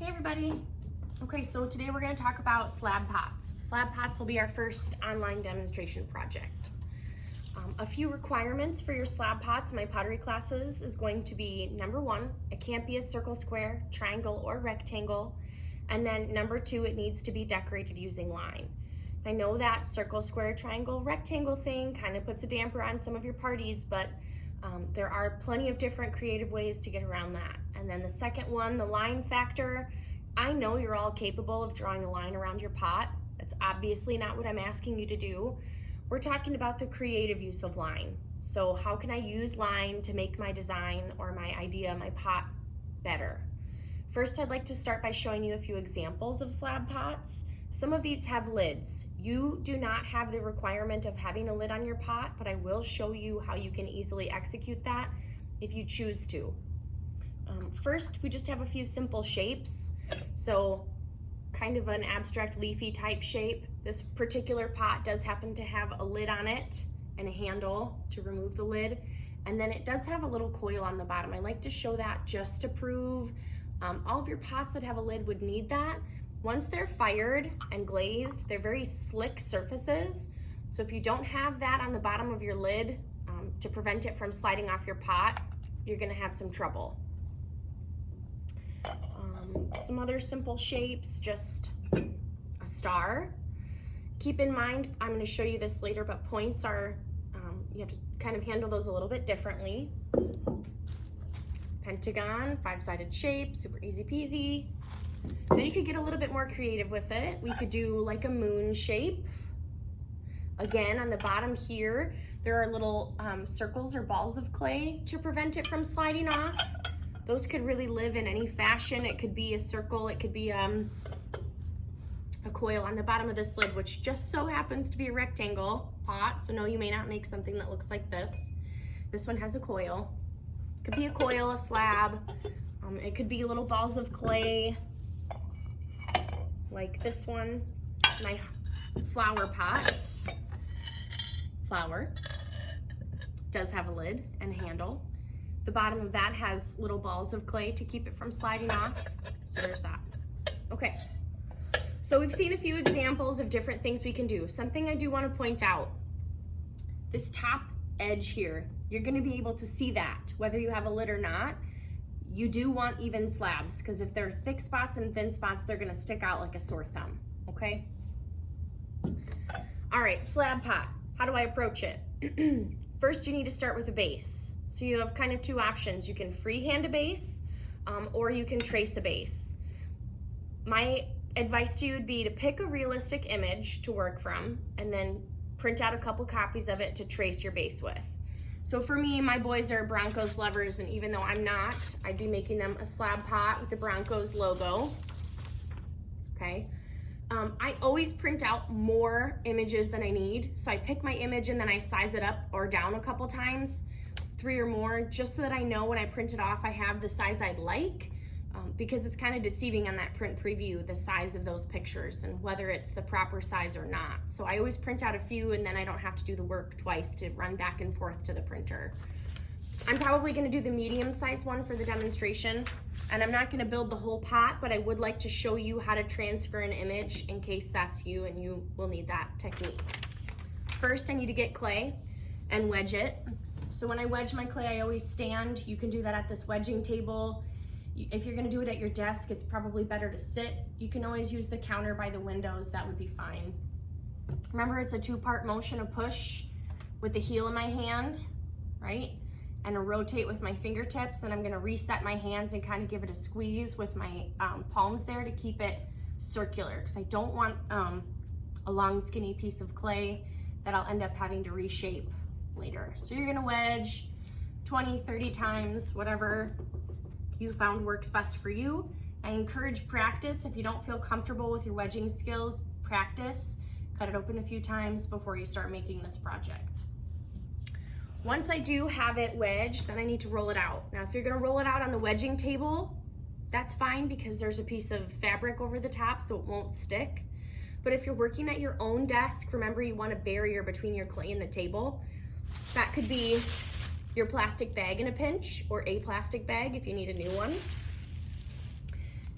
Hey everybody. Okay, so today we're going to talk about slab pots. Slab pots will be our first online demonstration project. A few requirements for your slab pots in my pottery classes is going to be number 1, it can't be a circle, square, triangle, or rectangle. And then number 2, it needs to be decorated using line. I know that circle, square, triangle, rectangle thing kind of puts a damper on some of your parties, but there are plenty of different creative ways to get around that. And then the second one, the line factor. I know you're all capable of drawing a line around your pot. That's obviously not what I'm asking you to do. We're talking about the creative use of line. So how can I use line to make my design or my idea, my pot, better? First, I'd like to start by showing you a few examples of slab pots. Some of these have lids. You do not have the requirement of having a lid on your pot, but I will show you how you can easily execute that if you choose to. First, we just have a few simple shapes. So kind of an abstract leafy type shape. This particular pot does happen to have a lid on it and a handle to remove the lid. And then it does have a little coil on the bottom. I like to show that just to prove all of your pots that have a lid would need that. Once they're fired and glazed, they're very slick surfaces. So if you don't have that on the bottom of your lid to prevent it from sliding off your pot, you're gonna have some trouble. Some other simple shapes, just a star. Keep in mind, I'm going to show you this later, but points are, you have to kind of handle those a little bit differently. Pentagon, 5-sided shape, super easy peasy. Then you could get a little bit more creative with it. We could do like a moon shape. Again, on the bottom here, there are little circles or balls of clay to prevent it from sliding off. Those could really live in any fashion. It could be a circle, it could be a coil on the bottom of this lid, which just so happens to be a rectangle pot. So no, you may not make something that looks like this. This one has a coil. It could be a coil, a slab. It could be little balls of clay, like this one, my flower pot. Flower does have a lid and a handle. The bottom of that has little balls of clay to keep it from sliding off. So there's that. Okay, so we've seen a few examples of different things we can do. Something I do want to point out, this top edge here, you're going to be able to see that whether you have a lid or not. You do want even slabs, because if there are thick spots and thin spots, they're going to stick out like a sore thumb. Okay, all right, slab pot, how do I approach it? First, you need to start with a base. So you have kind of two options. You can freehand a base or you can trace a base. My advice to you would be to pick a realistic image to work from and then print out a couple copies of it to trace your base with. So for me, my boys are Broncos lovers, and even though I'm not, I'd be making them a slab pot with the Broncos logo. Okay. I always print out more images than I need. So I pick my image and then I size it up or down a couple times, 3 or more, just so that I know when I print it off I have the size I'd like, because it's kind of deceiving on that print preview, the size of those pictures and whether it's the proper size or not. So I always print out a few and then I don't have to do the work twice to run back and forth to the printer. I'm probably going to do the medium size one for the demonstration, and I'm not going to build the whole pot, but I would like to show you how to transfer an image in case that's you and you will need that technique. First, I need to get clay and wedge it. So when I wedge my clay, I always stand. You can do that at this wedging table. If you're gonna do it at your desk, it's probably better to sit. You can always use the counter by the windows, that would be fine. Remember, it's a 2-part motion, a push with the heel of my hand, right? And a rotate with my fingertips. Then I'm gonna reset my hands and kind of give it a squeeze with my palms there to keep it circular, because I don't want a long skinny piece of clay that I'll end up having to reshape later. So you're gonna wedge 20, 30 times, whatever you found works best for you. I encourage practice. If you don't feel comfortable with your wedging skills, practice. Cut it open a few times before you start making this project. Once I do have it wedged, then I need to roll it out. Now, if you're gonna roll it out on the wedging table, that's fine because there's a piece of fabric over the top so it won't stick. But if you're working at your own desk, remember you want a barrier between your clay and the table. That could be your plastic bag in a pinch, or a plastic bag if you need a new one.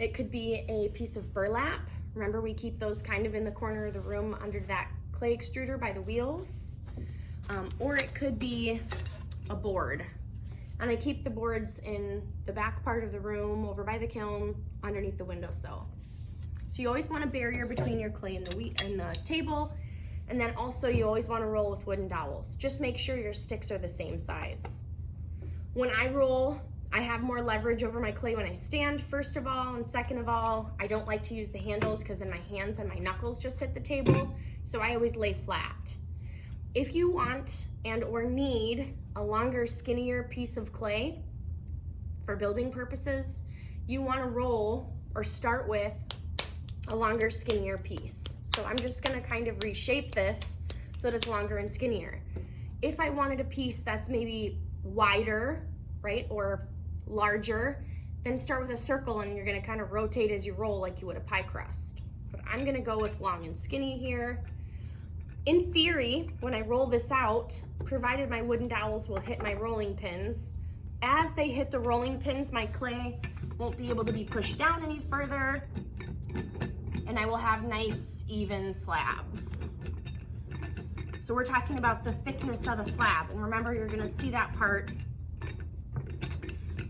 It could be a piece of burlap. Remember, we keep those kind of in the corner of the room under that clay extruder by the wheels. Or it could be a board. And I keep the boards in the back part of the room, over by the kiln, underneath the windowsill. So you always want a barrier between your clay and the table. And then also you always want to roll with wooden dowels. Just make sure your sticks are the same size. When I roll, I have more leverage over my clay when I stand, first of all, and second of all, I don't like to use the handles because then my hands and my knuckles just hit the table, so I always lay flat. If you want and or need a longer, skinnier piece of clay for building purposes, you want to roll or start with a longer, skinnier piece. So I'm just gonna kind of reshape this so that it's longer and skinnier. If I wanted a piece that's maybe wider, right, or larger, then start with a circle and you're gonna kind of rotate as you roll like you would a pie crust. But I'm gonna go with long and skinny here. In theory, when I roll this out, provided my wooden dowels will hit my rolling pins, as they hit the rolling pins, my clay won't be able to be pushed down any further, and I will have nice, even slabs. So we're talking about the thickness of the slab, and remember, you're gonna see that part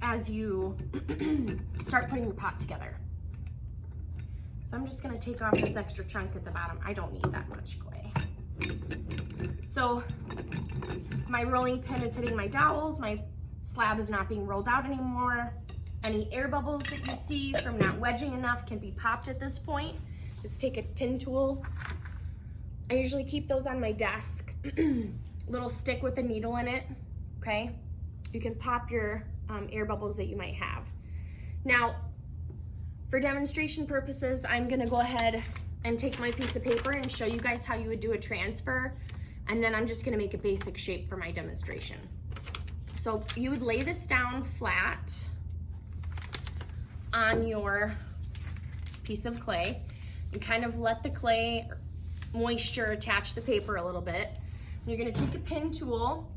as you start putting your pot together. So I'm just gonna take off this extra chunk at the bottom. I don't need that much clay. So my rolling pin is hitting my dowels, my slab is not being rolled out anymore. Any air bubbles that you see from not wedging enough can be popped at this point. Just take a pin tool. I usually keep those on my desk. Little stick with a needle in it, okay? You can pop your air bubbles that you might have. Now, for demonstration purposes, I'm gonna go ahead and take my piece of paper and show you guys how you would do a transfer, and then I'm just gonna make a basic shape for my demonstration. So you would lay this down flat on your piece of clay and kind of let the clay moisture attach the paper a little bit. You're gonna take a pin tool,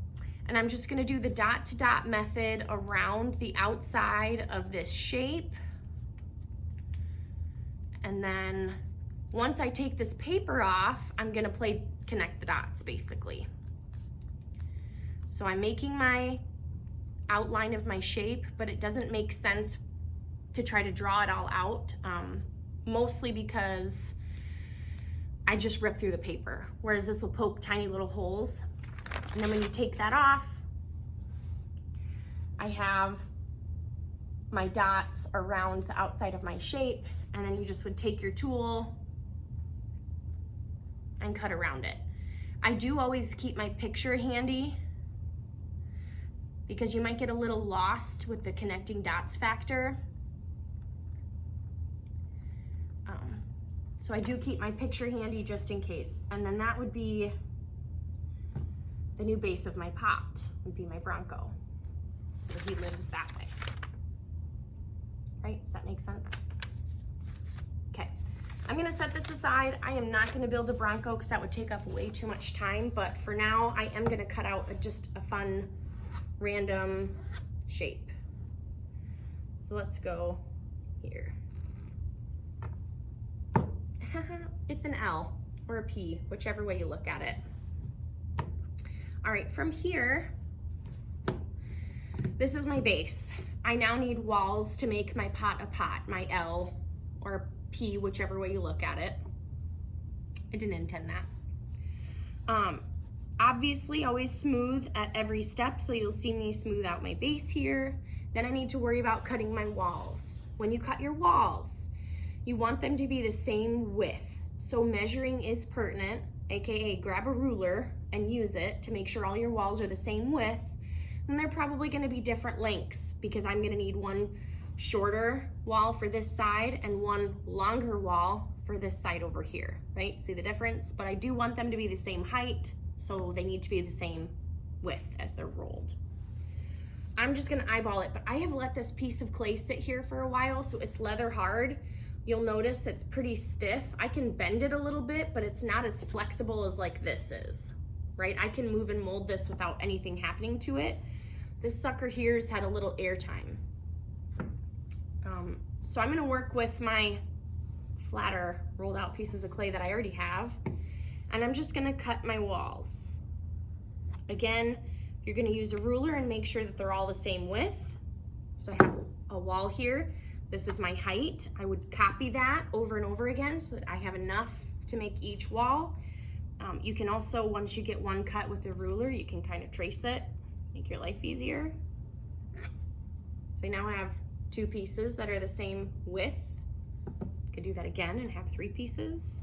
and I'm just gonna do the dot to dot method around the outside of this shape. And then once I take this paper off, I'm gonna connect the dots basically. So I'm making my outline of my shape, but it doesn't make sense to try to draw it all out, mostly because I just rip through the paper, whereas this will poke tiny little holes. And then when you take that off, I have my dots around the outside of my shape, and then you just would take your tool and cut around it. I do always keep my picture handy because you might get a little lost with the connecting dots factor. So I do keep my picture handy just in case. And then that would be the new base of my pot, would be my Bronco. So he lives that way. Right, does that make sense? Okay, I'm gonna set this aside. I am not gonna build a Bronco because that would take up way too much time, but for now, I am gonna cut out just a fun, random shape. So let's go here. It's an L or a P, whichever way you look at it. All right, from here, this is my base. I now need walls to make my pot a pot, my L or P, whichever way you look at it. I didn't intend that. Obviously, always smooth at every step, so you'll see me smooth out my base here. Then I need to worry about cutting my walls. When you cut your walls, you want them to be the same width. So measuring is pertinent, AKA grab a ruler and use it to make sure all your walls are the same width. And they're probably gonna be different lengths because I'm gonna need one shorter wall for this side and one longer wall for this side over here, right? See the difference? But I do want them to be the same height, so they need to be the same width as they're rolled. I'm just gonna eyeball it, but I have let this piece of clay sit here for a while, so it's leather hard. You'll notice it's pretty stiff. I can bend it a little bit, but it's not as flexible as like this is, right? I can move and mold this without anything happening to it. This sucker here's had a little air time. So I'm gonna work with my flatter rolled out pieces of clay that I already have, and I'm just gonna cut my walls. Again, you're gonna use a ruler and make sure that they're all the same width. So I have a wall here. This is my height. I would copy that over and over again so that I have enough to make each wall. You can also, once you get one cut with a ruler, you can kind of trace it, make your life easier. So I now have 2 pieces that are the same width. Could do that again and have 3 pieces.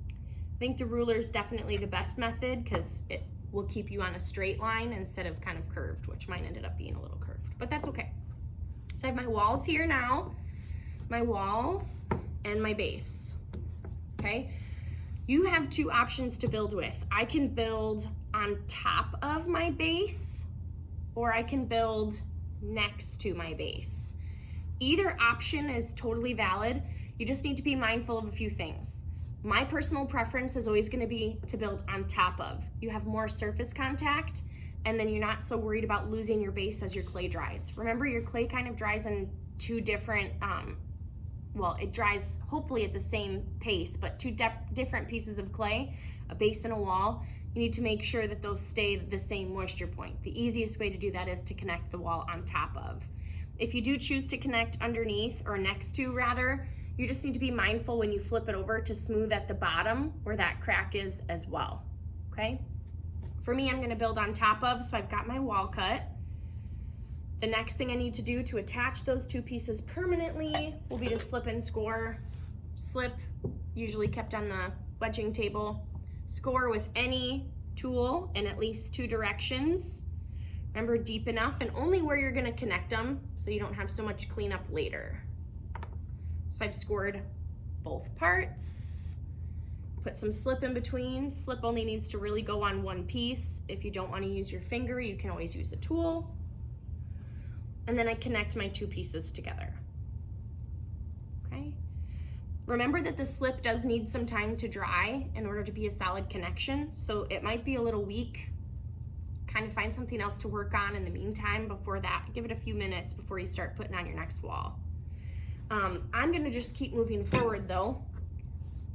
I think the ruler is definitely the best method because it will keep you on a straight line instead of kind of curved, which mine ended up being a little curved, but that's okay. So I have my walls here now, my walls and my base, okay? You have 2 options to build with. I can build on top of my base, or I can build next to my base. Either option is totally valid. You just need to be mindful of a few things. My personal preference is always gonna be to build on top of. You have more surface contact, and then you're not so worried about losing your base as your clay dries. Remember, your clay kind of dries in 2 different, well, it dries hopefully at the same pace, but 2 different pieces of clay, a base and a wall. You need to make sure that those stay the same moisture point. The easiest way to do that is to connect the wall on top of. If you do choose to connect underneath, or next to rather, you just need to be mindful when you flip it over to smooth at the bottom where that crack is as well, okay? For me, I'm gonna build on top of, so I've got my wall cut. The next thing I need to do to attach those 2 pieces permanently will be to slip and score. Slip, usually kept on the wedging table. Score with any tool in at least 2 directions. Remember, deep enough and only where you're gonna connect them so you don't have so much cleanup later. So I've scored both parts. Put some slip in between. Slip only needs to really go on 1 piece. If you don't want to use your finger, you can always use a tool. And then I connect my 2 pieces together. Okay. Remember that the slip does need some time to dry in order to be a solid connection, so it might be a little weak. Kind of find something else to work on in the meantime before that. Give it a few minutes before you start putting on your next wall. I'm gonna just keep moving forward though.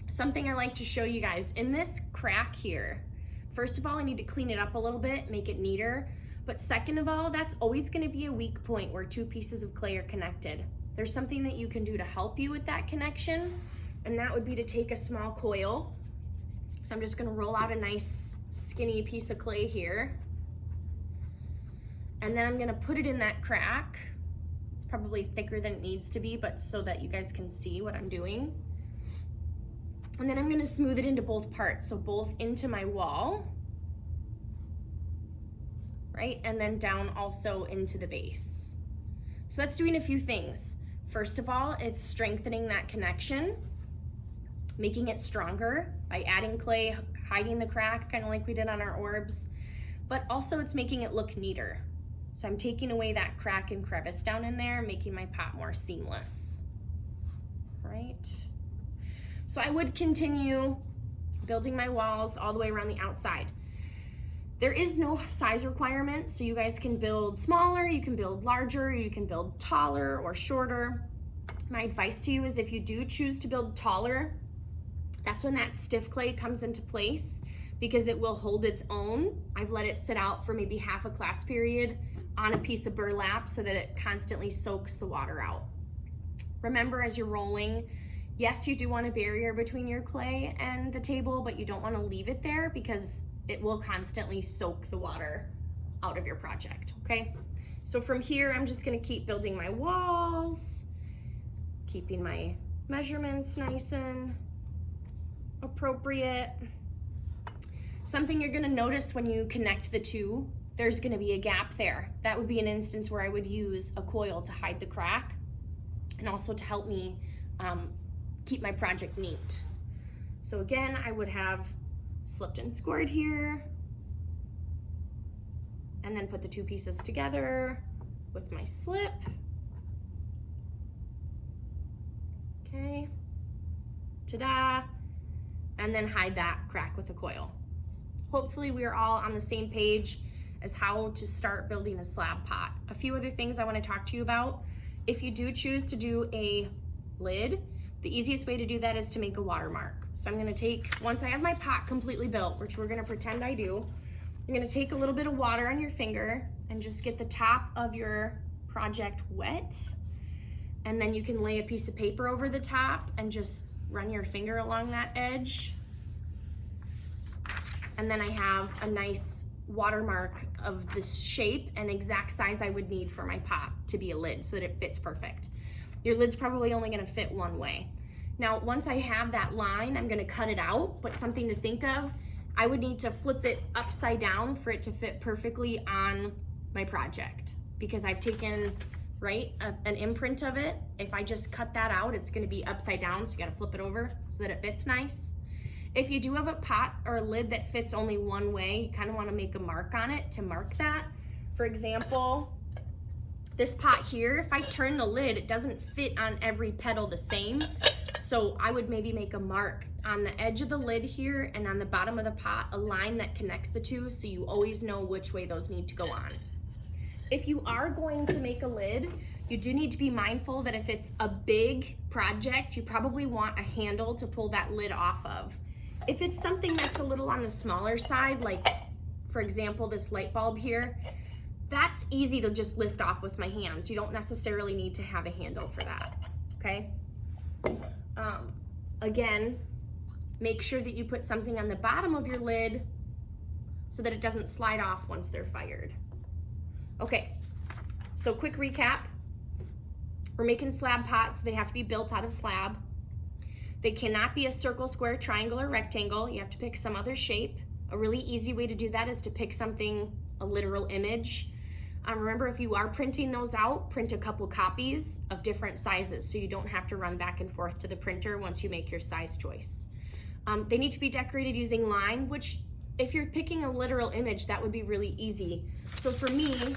Something I like to show you guys, in this crack here, first of all, I need to clean it up a little bit, make it neater. But second of all, that's always gonna be a weak point where 2 pieces of clay are connected. There's something that you can do to help you with that connection, and that would be to take a small coil. So I'm just gonna roll out a nice skinny piece of clay here. And then I'm gonna put it in that crack. It's probably thicker than it needs to be, but so that you guys can see what I'm doing. And then I'm gonna smooth it into both parts, so both into my wall, right? And then down also into the base. So that's doing a few things. First of all, it's strengthening that connection, making it stronger by adding clay, hiding the crack, kind of like we did on our orbs, but also it's making it look neater. So I'm taking away that crack and crevice down in there, making my pot more seamless, all right? So I would continue building my walls all the way around the outside. There is no size requirement, so you guys can build smaller, you can build larger, you can build taller or shorter. My advice to you is if you do choose to build taller, that's when that stiff clay comes into place because it will hold its own. I've let it sit out for maybe half a class period on a piece of burlap so that it constantly soaks the water out. Remember, as you're rolling, yes, you do want a barrier between your clay and the table, but you don't want to leave it there because it will constantly soak the water out of your project, okay? So from here, I'm just gonna keep building my walls, keeping my measurements nice and appropriate. Something you're gonna notice when you connect the 2, there's gonna be a gap there. That would be an instance where I would use a coil to hide the crack and also to help me keep my project neat. So again, I would have slipped and scored here, and then put the 2 pieces together with my slip. Okay, ta-da, and then hide that crack with a coil. Hopefully we are all on the same page as how to start building a slab pot. A few other things I want to talk to you about If you do choose to do a lid, the easiest way to do that is to make a watermark. So I'm gonna take, once I have my pot completely built, which we're gonna pretend I do, you're gonna take a little bit of water on your finger and just get the top of your project wet. And then you can lay a piece of paper over the top and just run your finger along that edge. And then I have a nice watermark of this shape and exact size I would need for my pot to be a lid so that it fits perfect. Your lid's probably only gonna fit one way. Now, once I have that line, I'm gonna cut it out, but something to think of, I would need to flip it upside down for it to fit perfectly on my project, because I've taken, right, an imprint of it. If I just cut that out, it's gonna be upside down, so you gotta flip it over so that it fits nice. If you do have a pot or a lid that fits only one way, you kind of want to make a mark on it to mark that. For example, this pot here, if I turn the lid, it doesn't fit on every petal the same. So I would maybe make a mark on the edge of the lid here and on the bottom of the pot, a line that connects the two so you always know which way those need to go on. If you are going to make a lid, you do need to be mindful that if it's a big project, you probably want a handle to pull that lid off of. If it's something that's a little on the smaller side, like for example, this light bulb here, that's easy to just lift off with my hands. You don't necessarily need to have a handle for that, okay? Again, make sure that you put something on the bottom of your lid so that it doesn't slide off once they're fired. Okay, so quick recap. We're making slab pots, so they have to be built out of slab. They cannot be a circle, square, triangle, or rectangle. You have to pick some other shape. A really easy way to do that is to pick something, a literal image. Remember, if you are printing those out, print a couple copies of different sizes so you don't have to run back and forth to the printer once you make your size choice. They need to be decorated using line, which if you're picking a literal image, that would be really easy. So for me,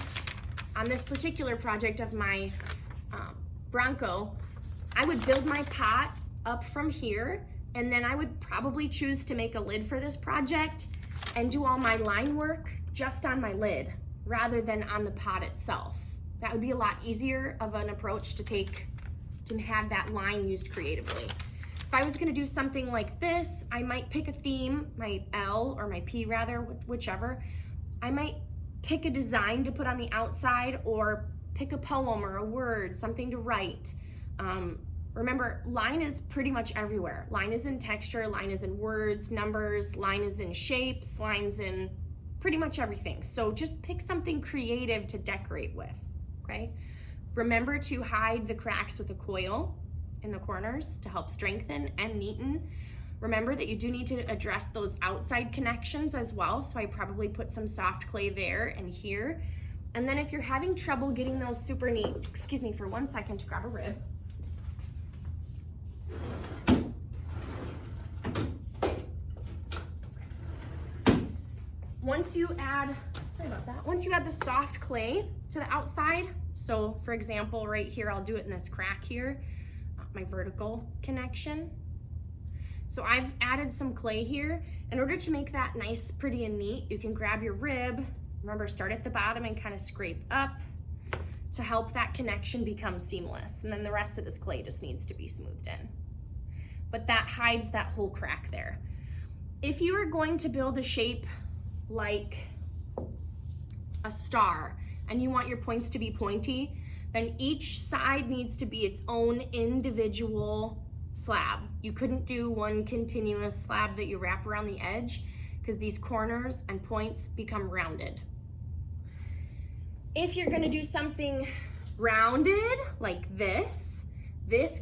on this particular project of my Bronco, I would build my pot up from here, and then I would probably choose to make a lid for this project and do all my line work just on my lid rather than on the pot itself. That would be a lot easier of an approach to take to have that line used creatively. If I was gonna do something like this, I might pick a theme, my L or my P rather, whichever. I might pick a design to put on the outside or pick a poem or a word, something to write. Remember, line is pretty much everywhere. Line is in texture, line is in words, numbers, line is in shapes, line's in pretty much everything. So just pick something creative to decorate with, okay? Remember to hide the cracks with a coil in the corners to help strengthen and neaten. Remember that you do need to address those outside connections as well. So I probably put some soft clay there and here. And then if you're having trouble getting those super neat, excuse me for 1 second to grab a rib. Once you add, sorry about that, once you add the soft clay to the outside, so for example, right here, I'll do it in this crack here, my vertical connection. So I've added some clay here. In order to make that nice, pretty, and neat, you can grab your rib, remember, start at the bottom and kind of scrape up to help that connection become seamless. And then the rest of this clay just needs to be smoothed in. But that hides that whole crack there. If you are going to build a shape like a star and you want your points to be pointy, then each side needs to be its own individual slab. You couldn't do one continuous slab that you wrap around the edge because these corners and points become rounded. If you're gonna do something rounded like this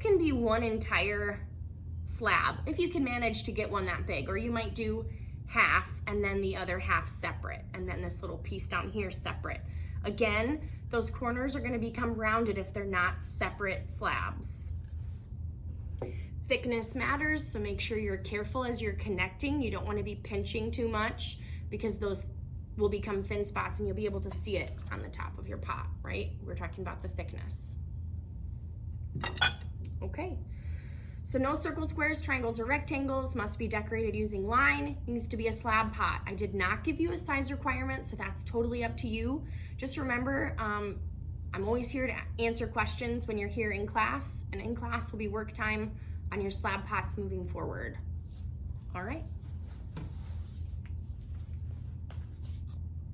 can be one entire slab if you can manage to get one that big, or you might do half and then the other half separate, and then this little piece down here separate. Again, those corners are going to become rounded if they're not separate slabs. Thickness matters, so make sure you're careful as you're connecting. You don't want to be pinching too much because those will become thin spots and you'll be able to see it on the top of your pot, right? We're talking about the thickness. Okay. So no circles, squares, triangles, or rectangles, must be decorated using line. It needs to be a slab pot. I did not give you a size requirement, so that's totally up to you. Just remember, I'm always here to answer questions when you're here in class, and in class will be work time on your slab pots moving forward. All right.